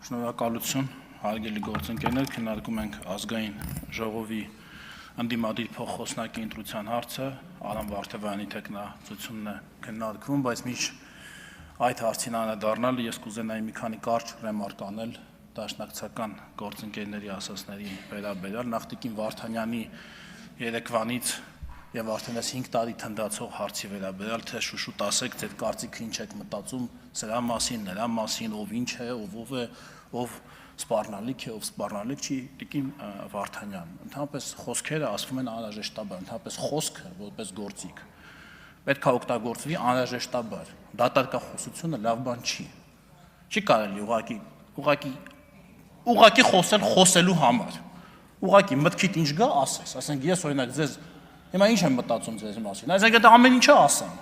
Շնորհակալություն, հարգելի գործընկերներ, քննարկում ենք ազգային ժողովի ընդդիմադիր փոխխոսնակի ընտրության հարցը, Արամ Վարդևյանի թեկնածությունն է քննարկվում, բայց միշտ այդ հարցին անդրադառնալ ես կուզենայի մի քանի կարճ ռեմարկ անել դաշնակցական գործընկերների ասածների վերաբերյալ Նախտիկին Վարդանյանի երեկվանից եւ արդեն 5 տարի թնդացող հարցի վերաբերյալ թե շուշուտ ասեք ձեր կարծիքը ինչ եք մտածում սրա մասին, նրա մասին, ով ինչ է, ով է, ով սպառնալիք է, ով սպառնալիք չի, Տիկին Վարդանյան։ Ընդհանրապես խոսքերը ասվում են անհրաժեշտաբար, ընդհանրապես խոսքը որպես գործիք պետք է օգտագործվի անհրաժեշտաբար։ Դատարկախոսությունը լավ բան չի։ Չի կարելի ուղղակի խոսել խոսելու համար։ Ուղղակի մտքիդ ինչ գա, ասենք ես օրինակ ձեզ հիմա ինչ եմ մտածում ձեզ մասին։ Այսինքն դա ամեն ինչը ասեմ։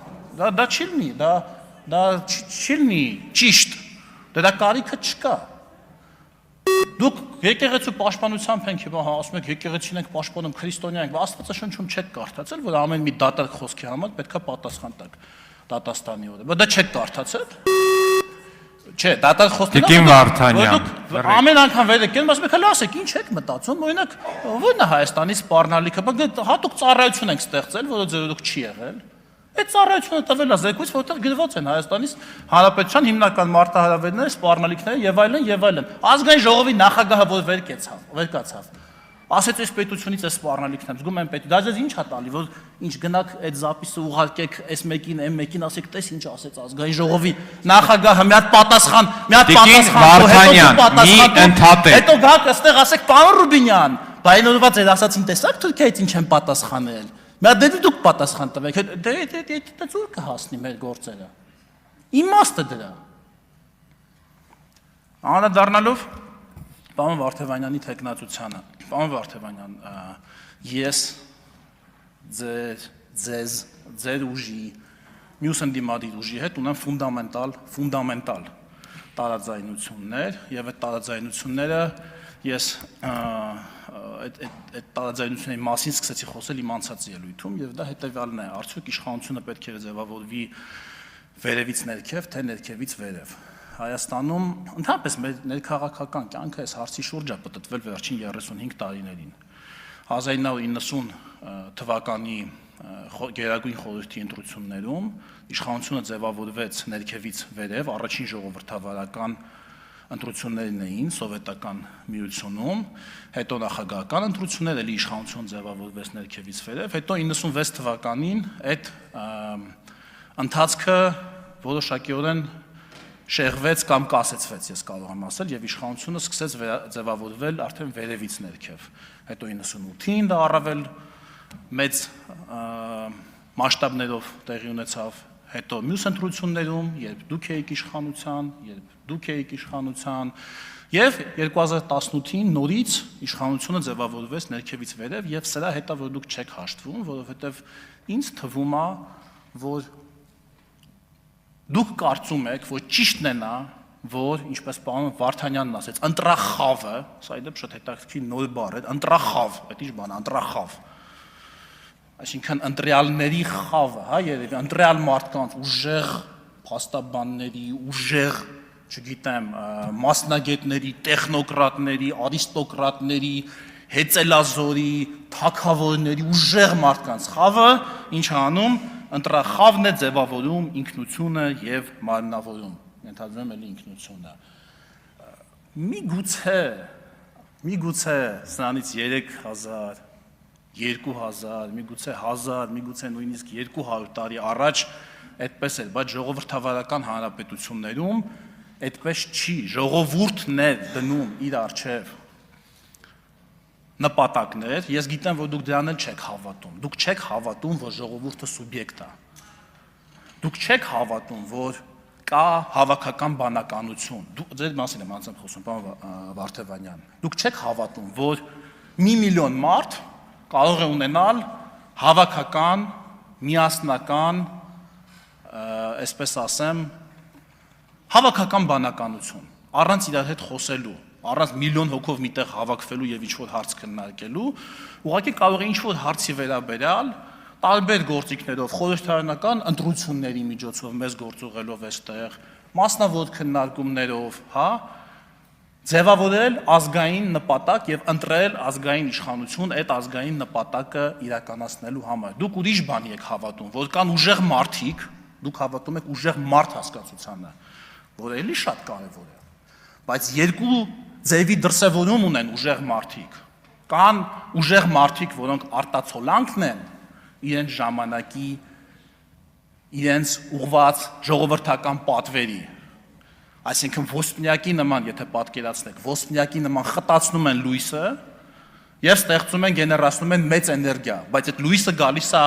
Դա չի լինի, դա չի լինի ճիշտ։ Դա կարիքը չկա։ Դուք եկեղեցու պաշտպանությամբ ենք հիմա ասում եք եկեղեցին ենք պաշտպանում, քրիստոնյա ենք, Աստվածաշնչում չեք կարդացել, որ ամեն մի դատարկ խոսքի համար պետքա պատասխան տակ դատաստանի օրը։ Բայց դա չեք կարդացել։ Չէ, դատարկ խոսքերը Տիկին Վարդանյան։ Ամեն անգամ վեր եկել, ասում եք հələ ասեք, ինչ եք մտածում, օրինակ ո՞րն է Հայաստանի սպառնալիքը, բայց հատուկ ծառայություն ենք ստեղծել, որը ձերոք չի եղել։ Այդ ծառայությունը տվել է զեկույց, որտեղ գրված են Հայաստանի Հանրապետության հիմնական մարտահրավերները, սպառնալիքները եւ այլն եւ այլն։ Ազգային ժողովի նախագահը որ վեր կացավ։ Ասեց այս պետությունից է սպառնալիքն եմ, զգում եմ պետ։ Դա ձեզ ինչ է տալի, որ ինչ գնաք այդ զապիսը ուղարկեք այս մեկին, այն մեկին, ասեք, տես ինչ ասեց ազգային ժողովի նախագահը, մի հատ պատասխան, հետո գաք այստեղ ասեք, պարոն Ռուբինյան, բայնորված էր ասացին, տեսակ Թուրքիայից ինչ են պատասխանել։ Մի հատ դեպի դուք պատասխան տվեք, դե ծուր կհասնի մեր գործերը։ Իմաստը դրա։ Անդրադառնալով Պարոն Վարդևանյանի թեկնածությանը, Պարոն Վարդևանյան, ես ձեր ուժի, մյուս ընդդիմադիր ուժի հետ ունեմ ֆունդամենտալ տարաձայնություններ եւ այդ տարաձայնությունները ես այդ տարաձայնությունների մասին սկսեցի խոսել իմ անցած ելույթում եւ դա հետեւյալն է, արդյոք իշխանությունը պետք է ձևավորվի վերևից ներքև, թե ներքևից վերև։ Հայաստանում ընդհանրապես մեր ներքաղաքական կյանքը այս հարցի շուրջ է պտտվել վերջին 35 տարիներին։ 1990 թվականի Գերագույն խորհրդի ընտրություններում իշխանությունը ձևավորվեց ներքևից վերև, առաջին ժողովրդավարական ընտրություններն էին սովետական միությունում, հետո նախագահական ընտրություններ, ելի իշխանություն ձևավորվեց ներքևից վերև, հետո 96 թվականին այդ ընթացքը որոշակիորեն շեղվեց կամ կասեցվեց, ես կարող եմ ասել, եւ իշխանությունը սկսեց ձևավորվել արդեն վերևից ներքև։ Հետո 98-ին դա առավել մեծ մասշտաբներով տեղի ունեցավ, հետո մյուս ընտրություններում, երբ դուք էիք իշխանության, եւ 2018-ին նորից իշխանությունը ձևավորվեց ներքևից վերև եւ սրա հետ որ դուք չեք հաշտվում, որովհետեւ ինձ թվում է, որ դուք կարծում եք, որ ճիշտն է նա, որ ինչպես պարոն Վարդանյանն ասեց, ընտրախավը, սա իդեպ շատ հետաքրքիր նոր բառ է, ընտրախավ, այդ ինչ բան է, ընտրախավ։ Այսինքն ընտրյալների խավը, հա, երևի ընտրյալ մարդկանց ուժեղ փաստաբանների, ուժեղ, չգիտեմ, մասնագետների, տեխնոկրատների, արիստոկրատների, հեծելազորի, թագավորների, ուժեղ մարդկանց խավը, ինչ անում, ընտրախավն է ձևավորում ինքնությունը եւ մարմնավորում, ենթադրում եմ ինքնությունը։ Միգուցե սրանից 3000, 2000, միգուցե 1000, միգուցե նույնիսկ 200 տարի առաջ այդպես էր, բայց ժողովրդավարական հանրապետություններում այդպես չի, ժողովուրդն է դնում իր առջև նպատակներ, ես գիտեմ, որ դուք դրան էլ չեք հավատում, դուք չեք հավատում, որ ժողովուրդը սուբյեկտ է, դուք չեք հավատում, որ կա հավաքական բանականություն, ձեր մասին եմ անձամբ խոսում, պարոն Վարդևանյան, դուք չեք հավատում, որ 1 միլիոն մարդ կարող է ունենալ հավաքական, միասնական, այսպես ասեմ, հավաքական բանականություն, առանց իրար հետ խոսելու, առանց միլիոն հոգով միտեղ հավաքվելու եւ ինչ-որ հարց քննարկելու, ուղղակի կարող է ինչ-որ հարցի վերաբերյալ տարբեր գործիքներով, խորհրդարանական ընտրությունների միջոցով մեզ գործուղելով այստեղ, մասնավոր քննարկումներով, հա, ձևավորել ազգային նպատակ եւ ընտրել ազգային իշխանություն այդ ազգային նպատակը իրականացնելու համար։ Դուք ուրիշ բանի եք հավատում, որ կան ուժեղ մարդիկ, դուք հավատում եք ուժեղ մարդ հասկացությանը, որը էլի շատ կարևոր է։ Բայց երկու ձևի դրսևորում ունեն ուժեղ մարդիկ։ Կան ուժեղ մարդիկ, որոնք արտացոլանքն են իրենց ժամանակի, իրենց ուղված ժողովրդական պատվերի։ Այսինքն ոսպնյակի նման, եթե պատկերացնեք, ոսպնյակի նման խտացնում են լույսը եւ ստեղծում են, գեներացնում են մեծ էներգիա, բայց այդ լույսը գալիս է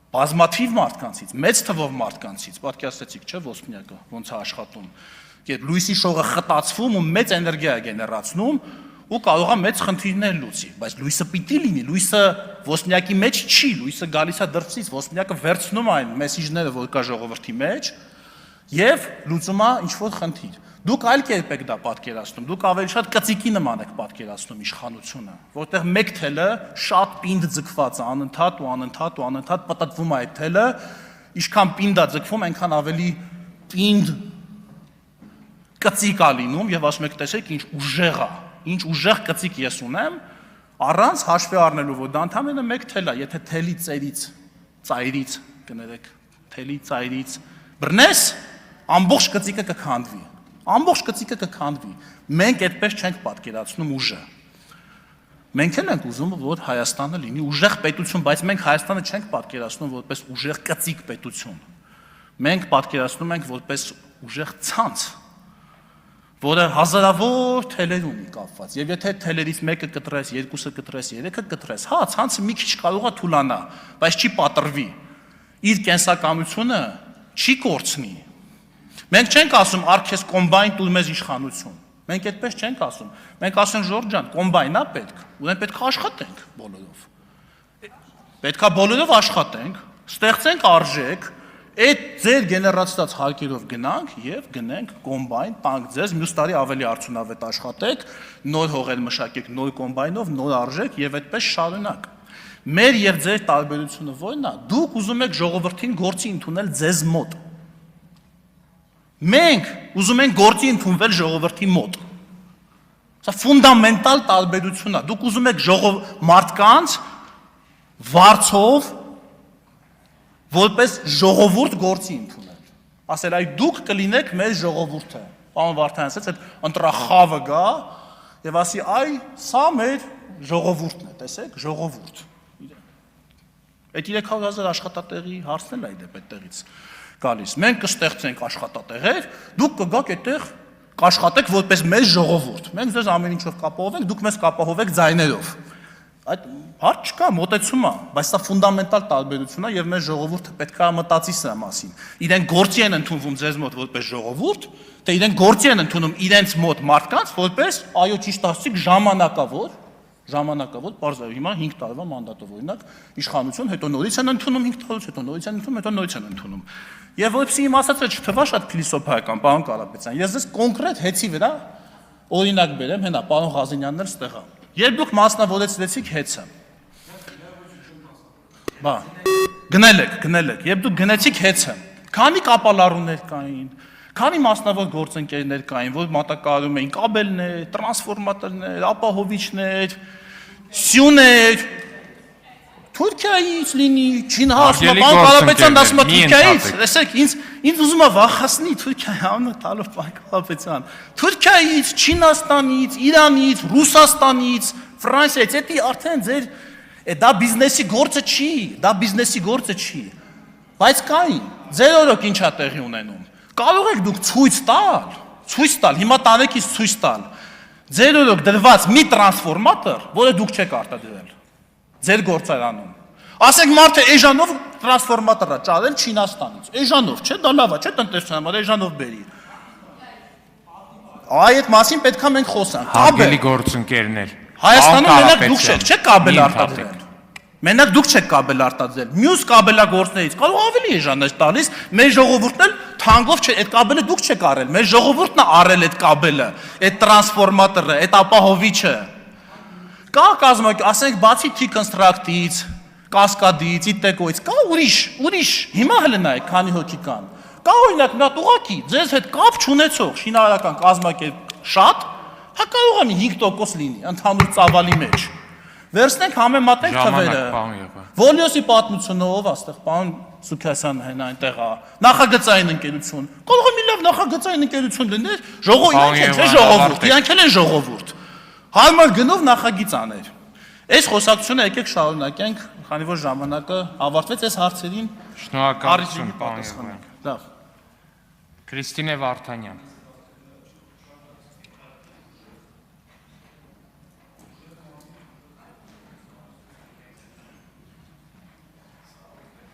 բազմաթիվ մարդկանցից, մեծ թվով մարդկանցից, պատկերացրեցիք, չէ՞, ոսպնյակը ոնց է աշխատում։ Երբ լույսի շողը խտացվում ու մեծ էներգիա է գեներացնում ու կարող է մեծ խնդիրներ լուծի, բայց լույսը պիտի լինի, լույսը ոսպնյակի մեջ չի, լույսը գալիս է դրսից, ոսպնյակը վերցնում է այն մեսիջները, որ կա ժողովրդի մեջ եւ լուծում է ինչ-որ խնդիր։ Դուք այլ կերպ եք դա պատկերացնում, դուք ավելի շատ կծիկի նման եք պատկերացնում իշխանությունը, որտեղ մեկ թելը շատ պինդ ձգված է, անընդհատ ու անընդհատ ու անընդհատ պատտվում է այդ թելը, ինչքան պինդ է ձգվում, այնքան ավելի պինդ կծիկ է լինում եւ ասում եք, տեսեք, ինչ ուժեղ կծիկ ես ունեմ, առանց հաշվի առնելու, որ դա ընդհանրապես մեկ թել է, եթե թելի ծայրից, կներեք, թելի ծայրից բռնես, ամբողջ կծիկը կքանդվի։ Ամբողջ կծիկը կքանդվի։ Մենք այդպես չենք պատկերացնում ուժը։ Մենք էլ ենք ուզում, որ Հայաստանը լինի ուժեղ պետություն, բայց մենք Հայաստանը չենք պատկերացնում որպես ուժեղ կծիկ պետություն։ Մենք պատկերացնում ենք որպես ուժեղ ցանց, որը հազարավոր թելեր ունի կապված։ Եվ եթե թելերից մեկը կտրես, երկուսը կտրես, երեքը կտրես, հա, ցանցը մի քիչ կարող է թուլանա, բայց չի պատրվի։ Իր կենսականությունը չի կորցնի։ Մենք չենք ասում արքես կոմբայն տուր մեզ իշխանություն։ Մենք այդպես չենք ասում։ Մենք ասում Ժորժ ջան, կոմբայնա պետք, ուրեմն պետք է աշխատենք բոլորով։ Պետք է բոլորով աշխատենք, ստեղծենք արժեք, այդ ձեր գեներացած հարկերով գնանք եւ գնենք կոմբայն, տանք ձեզ, մյուս տարի ավելի արդյունավետ աշխատեք, նոր հողեր մշակեք, նոր կոմբայնով, նոր արժեք եւ այդպես շարունակ։ Մեր եւ ձեր տարբերությունը ո՞րն է։ Դուք ուզում եք ժողովրդին գործի ընդունել ձեզ մոտ։ Մենք ուզում ենք գործի ընդունվել ժողովրդի մոտ։ Սա ֆունդամենտալ տարբերություն է։ Դուք ուզում եք մարդկանց վարձով որպես ժողովուրդ գործի ընդունել։ Ասել այ դուք կլինեք մեր ժողովուրդը։ Պարոն Վարդանյան ասաց, այդ ընտրախավը գա եւ ասի այ սա մեր ժողովուրդն է, տեսեք, ժողովուրդ։ Այդ 300,000 աշխատատեղի հարցն էլ այդ այդտեղից գալիս։ Մենք կստեղծենք աշխատատեղեր, դուք կգաք այդտեղ կաշխատեք որպես մեր ժողովուրդ։ Մենք ձեզ ամեն ինչով կապահովենք, դուք մեզ կապահովեք ձայներով։ Այդ հարց չկա, մոտեցում է, բայց սա ֆունդամենտալ տարբերություն է եւ մեր ժողովուրդը պետք է մտածի սրա մասին։ Իրենք գործի են ընդունվում ձեզ մոտ որպես ժողովուրդ, թե իրենք գործի են ընդունում իրենց մոտ մարդկանց որպես այո ճիշտ ասացիք ժամանակավոր, բարձր հիմա 5 տարվա մանդատով օրինակ իշխանություն, հետո նորից են ընդունում 5 տարուց, հետո նորից են ընդունում, հետո նորից են ընդունում։ Եվ որպեսզի իմ ասածը չթվա շատ փիլիսոփայական, պարոն Կարապետյան, ես ձեզ կոնկրետ հեծի վրա օրինակ բերեմ, հենա պարոն Ղազենյանն էլ ստեղա։ Երբ դուք մասնավորեցրեցիք հեծը, բա, գնել եք, երբ դուք գնեցիք հեծը, քանի կապալառուներ կային, քանի մասնավոր գործընկերներ կային, որ մատակարարում էին կաբելներ, տրանսֆորմատորներ, ապահովիչներ, սյուներ, Թուրքիայից լինի, Չին հասնա, պարոն Կարապետյան ասում է Թուրքիայից, տեսեք, ինձ ուզում է վախացնի Թուրքիայի անունը տալով պարոն Կարապետյան, Թուրքիայից, Չինաստանից, Իրանից, Ռուսաստանից, Ֆրանսիայից, դա արդեն ձեր դա բիզնեսի գործը չի, բայց կային, ձեր օրոք ինչ է տեղի ունենում, կարող եք դուք ցույց տալ, հիմա տարեկից ցույց տալ, ձեր օրոք դրված մի տրանսֆորմատոր, որը դուք չեք արտադրել, ձեր գործարանում, ասենք մարդը էժանով տրանսֆորմատոր է ճարել Չինաստանից, էժանով, չէ, դա լավ է, չէ, տնտեսության համար էժանով բերի, այդ մասին պետք է մենք խոսանք, հարգելի գործընկերներ, Հայաստանում մենակ դուք չեք կաբել արտադրել, մենակ դուք չեք կաբել արտադրել, մյուս կաբելագործներից կարող ավելի էժան է տալիս, մեր ժողովուրդն էլ թանկով չէ, այդ կաբելը դուք չեք արել, մեր ժողովուրդն է արել այդ կաբելը, այդ տրանսֆորմատորը, այդ ապահովիչը, կա կազմակ, ասենք բացի T-Construct-ից, Կասկադից, Իտեկոից, կա ուրիշ, հիմա հələ նայեք, քանի հոգի կան, կա օրինակ մի հատ ուղղակի, ձեզ հետ կապ չունեցող շինարարական կազմակերպ շատ, Կարող է 5% լինի ընդհանուր ծավալի մեջ։ Վերցնենք համեմատենք թվերը։ Վոլիոսի պատմությունը ով է այստեղ, պարոն Սուքասյանը հեն այնտեղ է։ Նախագծային ընկերություն։ Կարող է մի լավ նախագծային ընկերություն լիներ, իրանք են թե ժողովուրդ, իրանք են ժողովուրդ։ Հարմար գնով նախագիծ աներ։ Այս խոսակցությունը եկեք շարունակենք, քանի որ ժամանակը ավարտվեց, այս հարցերին շնորհակալություն, պարոն Եղայան։ Լավ։ Քրիստինե Վարդանյան